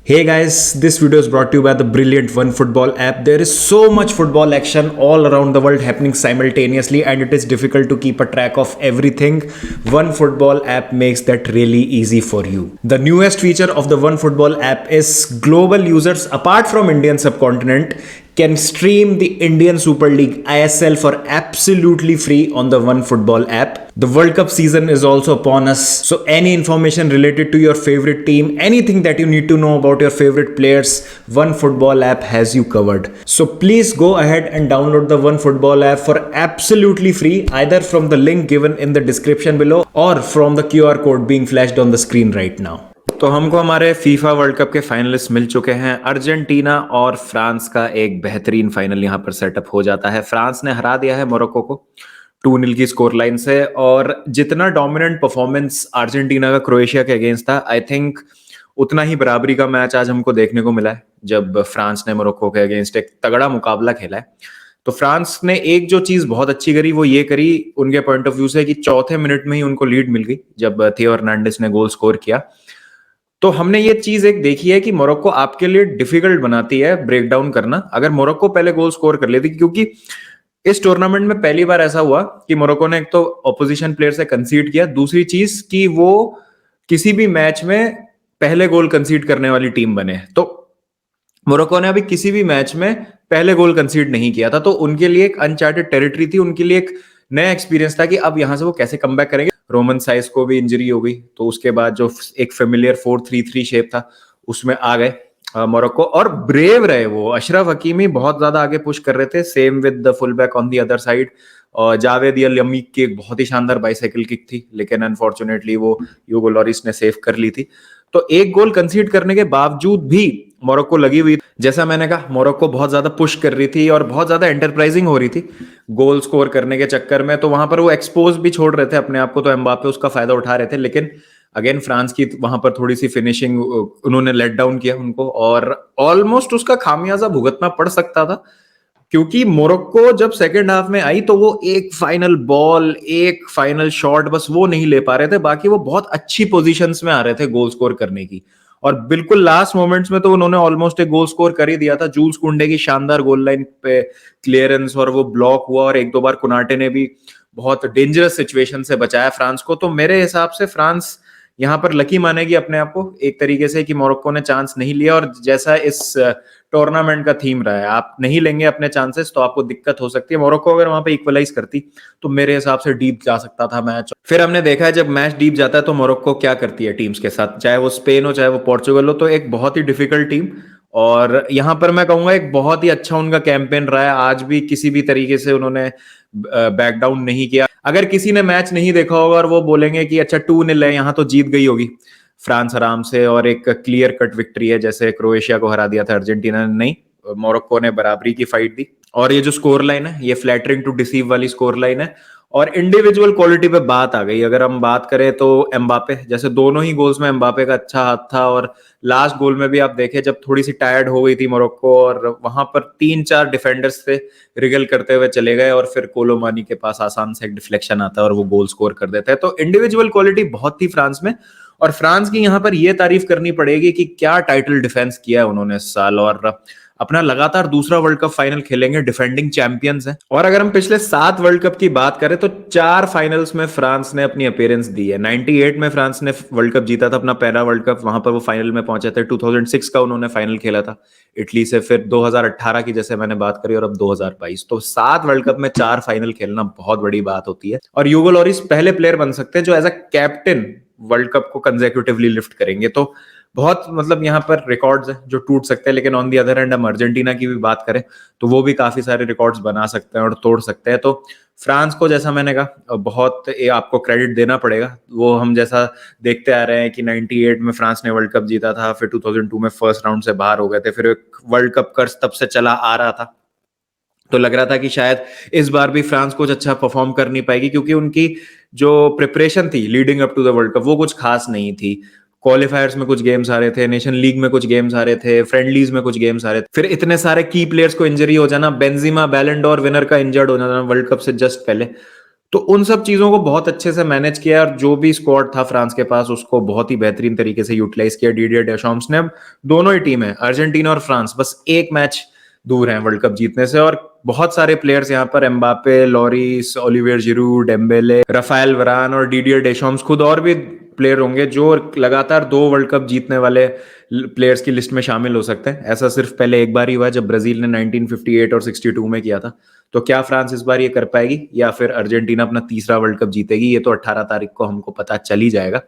Hey guys, this video is brought to you by the brilliant OneFootball app. There is so much football action all around the world happening simultaneously, and it is difficult to keep a track of everything. OneFootball app makes that really easy for you. The newest feature of the OneFootball app is global users apart from Indian subcontinent can stream the Indian Super League ISL for absolutely free on the OneFootball app. The World Cup season is also upon us, so any information related to your favorite team, anything that you need to know about your favorite players, OneFootball app has you covered. So please go ahead and download the OneFootball app for absolutely free, either from the link given in the description below or from the QR code being flashed on the screen right now. तो हमको हमारे FIFA world cup के finalist मिल चुके हैं। Argentina और France का एक बेहतरीन फाइनल यहां पर सेटअप हो जाता है। फ्रांस ने हरा दिया है मोरक्को को 2-0 की स्कोर लाइन से, और जितना डोमिनेंट परफॉर्मेंस अर्जेंटीना का क्रोएशिया के अगेंस्ट था, आई थिंक उतना ही बराबरी का मैच आज हमको देखने को मिला है जब फ्रांस ने मोरक्को के अगेंस्ट एक तगड़ा मुकाबला खेला है। तो फ्रांस ने एक जो चीज बहुत अच्छी करी वो ये करी उनके पॉइंट ऑफ व्यू से कि चौथे मिनट में ही उनको लीड मिल गई जब थियो हर्नांडिस ने गोल स्कोर किया। तो हमने ये चीज एक देखी है कि मोरक्को आपके लिए डिफिकल्ट बनाती है ब्रेक डाउन करना अगर मोरक्को पहले गोल स्कोर कर लेती, क्योंकि इस टूर्नामेंट में पहली बार ऐसा हुआ कि मोरक्को ने एक तो ऑपोजिशन प्लेयर से कंसीड किया, दूसरी चीज कि वो किसी भी मैच में पहले गोल कंसीड करने वाली टीम बने। तो मोरक्को ने अभी किसी भी मैच में पहले गोल कंसीड नहीं किया था, तो उनके लिए एक अनचार्टेड टेरिटरी थी, उनके लिए एक नया एक्सपीरियंस था कि अब यहां से वो कैसे कमबैक करेंगे। रोमन साइज को भी इंजरी हो गई, तो उसके बाद जो एक फेमिलियर 4-3-3 शेप था उसमें आ गए मोरक्को, और ब्रेव रहे वो। अशरफ हकीमी बहुत ज्यादा आगे पुश कर रहे थे, same with the full back on the other side. और जावेद अल यमीक की एक बहुत ही शानदार बाइसाइकिल किक थी, लेकिन अनफॉर्चुनेटली वो ह्यूगो लॉरिस ने सेव कर ली थी। तो एक गोल कंसीड करने के बावजूद भी मोरक्को लगी हुई, जैसा मैंने कहा मोरक्को बहुत ज्यादा पुश कर रही थी और बहुत ज्यादा एंटरप्राइजिंग हो रही थी गोल स्कोर करने के चक्कर में। तो वहां पर वो एक्सपोज भी छोड़ रहे थे अपने आप को, तो एम्बापे उसका फायदा उठा रहे थे, लेकिन अगेन फ्रांस की वहां पर थोड़ी सी फिनिशिंग उन्होंने लेट डाउन किया उनको, और ऑलमोस्ट उसका खामियाजा भुगतना पड़ सकता था, क्योंकि मोरक्को जब सेकेंड हाफ में आई तो वो एक फाइनल बॉल, एक फाइनल शॉट बस वो नहीं ले पा रहे थे, बाकी वो बहुत अच्छी पोजीशंस में आ रहे थे गोल स्कोर करने की। और बिल्कुल लास्ट मोमेंट्स में तो उन्होंने ऑलमोस्ट एक गोल स्कोर कर ही दिया था। जूल्स कुंडे की शानदार गोल लाइन पे क्लियरेंस और वो ब्लॉक हुआ, और एक दो बार कुनाटे ने भी बहुत डेंजरस सिचुएशन से बचाया फ्रांस को। तो मेरे हिसाब से फ्रांस यहाँ पर लकी मानेगी अपने आप को एक तरीके से कि मोरक्को ने चांस नहीं लिया, और जैसा इस टूर्नामेंट का थीम रहा है, आप नहीं लेंगे अपने चांसेस तो आपको दिक्कत हो सकती है। मोरक्को अगर वहां पे इक्वलाइज करती तो मेरे हिसाब से डीप जा सकता था मैच। फिर हमने देखा है जब मैच डीप जाता है तो मोरक्को क्या करती है टीम्स के साथ, चाहे वो स्पेन हो चाहे वो पोर्चुगल हो, तो एक बहुत ही डिफिकल्ट टीम। और यहां पर मैं कहूंगा एक बहुत ही अच्छा उनका कैंपेन रहा है, आज भी किसी भी तरीके से उन्होंने बैक डाउन नहीं किया। अगर किसी ने मैच नहीं देखा होगा और वो बोलेंगे कि अच्छा 2-0 है, यहाँ तो जीत गई होगी फ्रांस आराम से और एक क्लियर कट विक्ट्री है, जैसे क्रोएशिया को हरा दिया था अर्जेंटीना ने, नहीं, मोरक्को ने बराबरी की फाइट दी। और ये जो स्कोर लाइन है ये फ्लैटरिंग टू डिसीव वाली स्कोर लाइन है। और इंडिविजुअल क्वालिटी पे बात आ गई, अगर हम बात करें तो एम्बापे, जैसे दोनों ही गोल्स में एम्बापे का अच्छा हाथ था, और लास्ट गोल में भी आप देखें जब थोड़ी सी टायर्ड हो गई थी मोरक्को और वहां पर 3-4 डिफेंडर्स थे, रिगल करते हुए चले गए और फिर कोलोमानी के पास आसान से एक डिफ्लेक्शन आता है और वो गोल स्कोर कर देता है। तो इंडिविजुअल क्वालिटी बहुत थी फ्रांस में, और फ्रांस की यहाँ पर यह तारीफ करनी पड़ेगी कि क्या टाइटल डिफेंस किया है उन्होंने इस साल, और अपना लगातार दूसरा वर्ल्ड कप फाइनल खेलेंगे, डिफेंडिंग चैंपियंस हैं। और अगर हम पिछले 7 वर्ल्ड कप की बात करें तो 4 फाइनल्स में फ्रांस ने अपनी अपीयरेंस दी है। 98 में फ्रांस ने वर्ल्ड कप जीता था, अपना पहला वर्ल्ड कप, वहां पर वो फाइनल में पहुंचे थे। 2006 का उन्होंने फाइनल खेला था इटली से, फिर 2018 की जैसे मैंने बात करी, और अब 2022। तो 7 वर्ल्ड कप में 4 फाइनल खेलना बहुत बड़ी बात होती है, और ह्यूगो लॉरिस पहले प्लेयर बन सकते हैं जो as a captain world cup को कंसेक्यूटिवली लिफ्ट करेंगे। तो बहुत मतलब यहाँ पर रिकॉर्ड्स हैं जो टूट सकते हैं, लेकिन ऑन दी अदर हैंड हम अर्जेंटीना की भी बात करें तो वो भी काफी सारे रिकॉर्ड्स बना सकते हैं और तोड़ सकते हैं। तो फ्रांस को, जैसा मैंने कहा, बहुत आपको क्रेडिट देना पड़ेगा। वो हम जैसा देखते आ रहे हैं कि 98 में फ्रांस ने वर्ल्ड कप जीता था, फिर 2002 में फर्स्ट राउंड से बाहर हो गए थे, फिर एक वर्ल्ड कप कर्ज तब से चला आ रहा था। तो लग रहा था कि शायद इस बार भी फ्रांस कुछ अच्छा परफॉर्म कर नहीं पाएगी, क्योंकि उनकी जो प्रिपरेशन थी leading up to the world cup वो कुछ खास नहीं थी। क्वालिफायर्स में कुछ गेम्स आ रहे थे, नेशन लीग में कुछ गेम्स आ रहे थे, फ्रेंडलीज में कुछ गेम्स आ रहे थे, फिर इतने सारे की प्लेयर्स को इंजरी हो जाना, बेंजीमा बैलन डोर विनर का इंजर्ड हो जाना वर्ल्ड कप से जस्ट पहले। तो उन सब चीज़ों को बहुत अच्छे से मैनेज किया और जो भी स्क्वाड था फ्रांस के पास उसको बहुत ही बेहतरीन तरीके से यूटिलाइज किया डिडियर डेशॉम्स ने। अब दोनों ही टीम है, अर्जेंटीना और फ्रांस, बस एक मैच दूर हैं वर्ल्ड कप जीतने से। और बहुत सारे प्लेयर्स यहाँ पर, Mbappe, Lloris, Olivier Giroud, Dembele, Raphael Varane और डिडियर डेशॉम्स, खुद और भी प्लेयर होंगे जो लगातार 2 वर्ल्ड कप जीतने वाले प्लेयर्स की लिस्ट में शामिल हो सकते हैं। ऐसा सिर्फ पहले एक बार ही हुआ है जब ब्राजील ने 1958 और 62 में किया था। तो क्या फ्रांस इस बार ये कर पाएगी या फिर अर्जेंटीना अपना तीसरा वर्ल्ड कप जीतेगी, ये तो 18 तारीख को हमको पता चल ही जाएगा।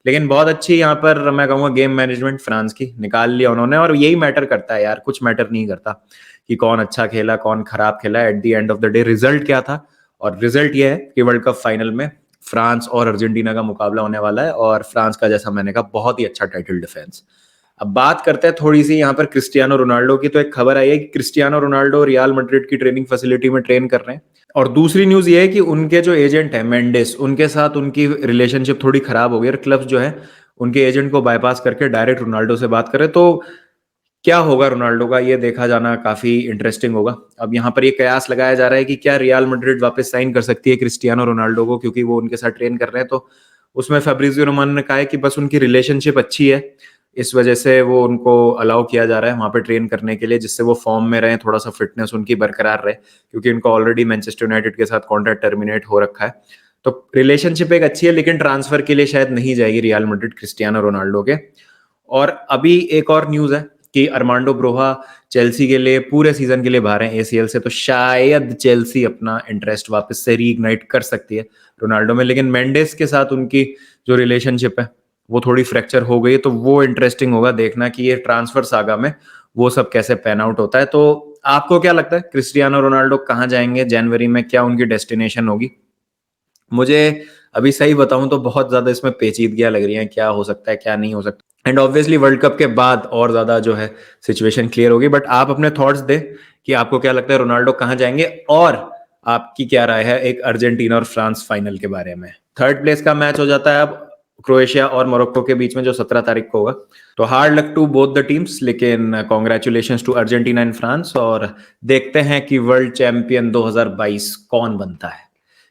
लेकिन बहुत अच्छी यहाँ पर मैं कहूँगा गेम मैनेजमेंट फ्रांस की निकाल लिया उन्होंने, और यही मैटर करता है यार, कुछ मैटर नहीं करता कि कौन अच्छा खेला कौन खराब खेला। At the end of the day result क्या था, और रिजल्ट ये है कि वर्ल्ड कप फाइनल में फ्रांस और अर्जेंटीना का मुकाबला होने वाला है, और फ्रांस का, जैसा मैंने कहा, बहुत ही अच्छा टाइटल डिफेंस। अब बात करते हैं थोड़ी सी यहाँ पर क्रिस्टियानो रोनाल्डो की। तो एक खबर आई है कि क्रिस्टियानो रोनाल्डो रियल मैड्रिड की ट्रेनिंग फैसिलिटी में ट्रेन कर रहे हैं। और दूसरी न्यूज ये है कि उनके जो एजेंट है मेंडेस, उनके साथ उनकी रिलेशनशिप थोड़ी खराब हो गई और क्लब्स जो है उनके एजेंट को बाईपास करके डायरेक्ट रोनाल्डो से बात करें। तो क्या होगा रोनाल्डो का, ये देखा जाना काफी इंटरेस्टिंग होगा। अब यहाँ पर ये कयास लगाया जा रहा है कि क्या रियल मैड्रिड वापस साइन कर सकती है क्रिस्टियानो रोनाल्डो को, क्योंकि वो उनके साथ ट्रेन कर रहे हैं। तो उसमें फैब्रिजियो रोमानो ने कहा है कि बस उनकी रिलेशनशिप अच्छी है, इस वजह से वो उनको अलाउ किया जा रहा है वहां पे ट्रेन करने के लिए, जिससे वो फॉर्म में रहे, थोड़ा सा फिटनेस उनकी बरकरार रहे, क्योंकि उनको ऑलरेडी मैनचेस्टर यूनाइटेड के साथ कॉन्ट्रैक्ट टर्मिनेट हो रखा है। तो रिलेशनशिप एक अच्छी है, लेकिन ट्रांसफर के लिए शायद नहीं जाएगी रियल मैड्रिड क्रिस्टियानो रोनाल्डो के। और अभी एक और न्यूज है कि अरमांडो ब्रोहा चेल्सी के लिए पूरे सीजन के लिए बाहर है एसीएल से। तो शायद चेल्सी अपना इंटरेस्ट वापस से रीइग्नाइट कर सकती है रोनाल्डो में, लेकिन मेंडेस के साथ उनकी जो रिलेशनशिप है वो थोड़ी फ्रैक्चर हो गई। तो वो इंटरेस्टिंग होगा देखना कि ये ट्रांसफर सागा में वो सब कैसे पैन आउट होता है। तो आपको क्या लगता है क्रिस्टियानो रोनाल्डो कहाँ जाएंगे जनवरी में, क्या उनकी डेस्टिनेशन होगी? मुझे अभी सही बताऊं तो बहुत ज्यादा इसमें पेचीदगियां लग रही हैं, क्या हो सकता है क्या नहीं हो सकता। एंड ऑब्वियसली वर्ल्ड कप के बाद और ज्यादा जो है सिचुएशन क्लियर होगी। बट आप अपने थॉट्स दे कि आपको क्या लगता है रोनाल्डो कहाँ जाएंगे, और आपकी क्या राय है एक अर्जेंटीना और फ्रांस फाइनल के बारे में। थर्ड प्लेस का मैच हो जाता है अब क्रोएशिया और मोरक्को के बीच में, जो 17 तारीख को होगा। तो hard luck to both the teams, लेकिन congratulations to Argentina and France. और देखते हैं कि वर्ल्ड चैंपियन 2022 कौन बनता है।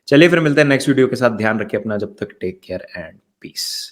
चलिए फिर मिलते हैं नेक्स्ट वीडियो के साथ। ध्यान रखिए अपना, जब तक टेक केयर एंड पीस।